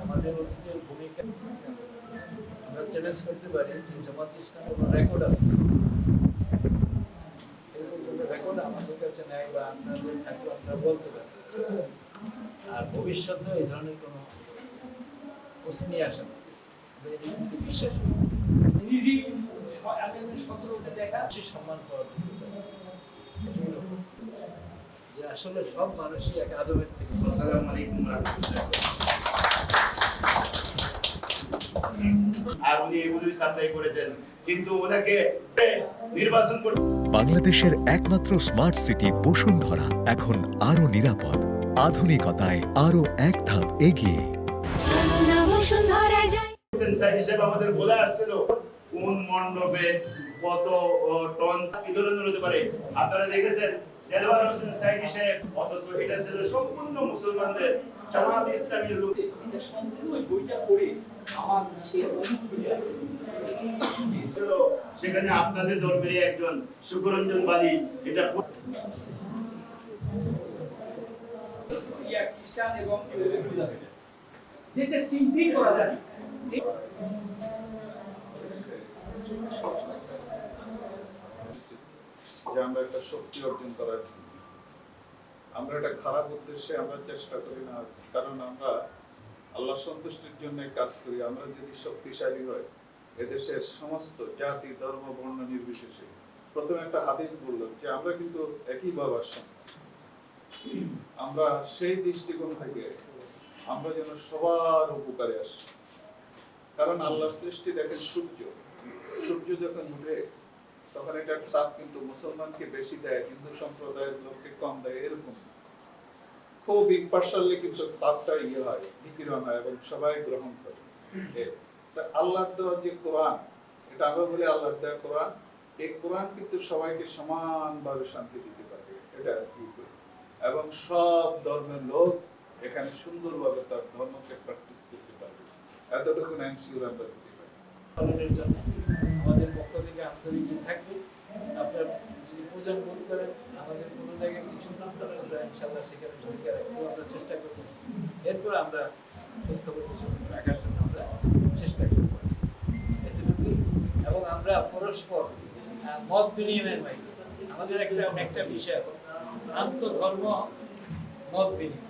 আমাদের অতীতের ভূমিকা আমরা চ্যালেঞ্জ করতে পারি যে জামাত ইসলামের কোনো রেকর্ড আছে, এরকম কোনো রেকর্ড আমাদের কাছে নেই বা আপনাদের থাকলে আমরা বলতে পারি। আর ভবিষ্যতে এই ধরনের কোনো প্রশ্ন আসে না, বিশ্বাস সম্মান পাওয়ার যে আসলে সব মানুষই এক আদমের থেকে। আসসালামু আলাইকুম ওয়া রাহমাতুল্লাহ। আর উনি এগুলোই সাপ্লাই করেছেন, কিন্তু ওনাকে নির্বাচন করতে বাংলাদেশের একমাত্র স্মার্ট সিটি বসুন্ধরা এখন আরো নিরাপদ, আধুনিকতায় আরো এক ধাপ এগিয়ে। সাইড হিসেবে আমাদের বলে আসছিল কোন মণ্ডপে কত টন ইন্ধন হতে পারে। আপনারা দেখেছেন দেলোয়ার হোসেন সাইদ সাহেব, অথচ এটা ছিল সম্পূর্ণ মুসলমানদের জামাত ইসলামীর লোক। এটা সম্পূর্ণ বইটা পড়ে আমার সেই অনুভূতিটা ছিল, সেখানে আপনাদের ধর্মের একজন সুকরঞ্জন বাদী এটা খ্রিস্টান এবং যেটা চিন্তাই করা যায় যে আমরা একটা শক্তি অর্জন করার, আমরা একটা খারাপ উদ্দেশ্যে আমরা চেষ্টা করি না, কারণ আমরা আল্লাহ সন্তুষ্টির জন্য কাজ করি। আমরা যদি শক্তিশালী হয় এদেশের সমস্ত জাতি ধর্ম বর্ণ নির্বিশেষে, প্রথমে একটা হাদিস বললাম যে আমরা কিন্তু একই বাবার সন্তান, আমরা সেই দৃষ্টিকোণ থেকে আমরা যেন সবার উপকারে আসি। কারণ আল্লাহর সৃষ্টি দেখেন সূর্য যখন উঠে তখন এটার তাপ কিন্তু মুসলমানকে বেশি দেয়, হিন্দু সম্প্রদায়ের লোককে কম দেয়, এরকম খুব ইম্পার্শালি কিন্তু তাপটা হয়, বিকিরণ হয় এবং সবাই গ্রহণ করে। আল্লাহর দেওয়া যে কোরআন, এটা আমরা বলি আল্লাহর দেওয়া কোরআন, এই কোরআন কিন্তু সবাইকে সমানভাবে শান্তি দিতে পারে, এটা এবং সব ধর্মের লোক এখানে সুন্দরভাবে তার ধর্মকে প্র্যাকটিস করতে পারবে, এতটুকু এনশিওর আমরা দিতে পারি। আমাদের পক্ষ থেকে আন্তরিক থাকবে। আপনার যদি প্রয়োজন বোধ করেন আমাদের কোনো জায়গায় কিছু নাস্তা ইনশাআল্লাহ সেখানে ভূমিকা রাখবো, আমরা চেষ্টা করবো। এরপর আমরা খোঁজখবর রাখার জন্য আমরা চেষ্টা করবো, এতটুকুই। এবং আমরা পরস্পর মত বিনিময়ের মাধ্যমে আমাদের একটা বিষয় আন্তধর্ম মত বিনিময়,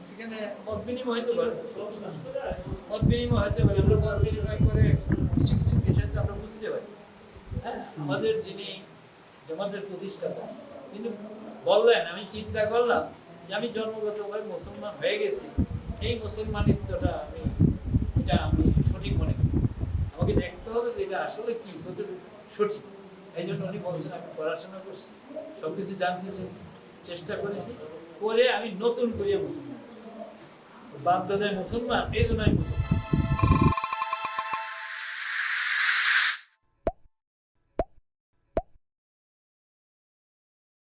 সেখানে মত বিনিময় হতে পারে, মত বিনিময় হতে পারে। আমরা মত বিনিময় করে কিছু কিছু বিষয় তো আমরা বুঝতে পারি। হ্যাঁ, আমাদের যিনি জামাতের প্রতিষ্ঠাতা তিনি বললেন, আমি চিন্তা করলাম যে আমি জন্মগতভাবে মুসলমান হয়ে গেছি, এই মুসলমানিত্বটা আমি সঠিক মনে করি, আমাকে দেখতে হবে যে এটা আসলে কি কতটুকু সঠিক। এই জন্য উনি বলছেন আমি পড়াশোনা করছি, সবকিছু জানতেছি, চেষ্টা করেছি, করে আমি নতুন করিয়া মুসলমান বাধ্যতায় মুসলমান, এই জন্য আমি মুসলমান।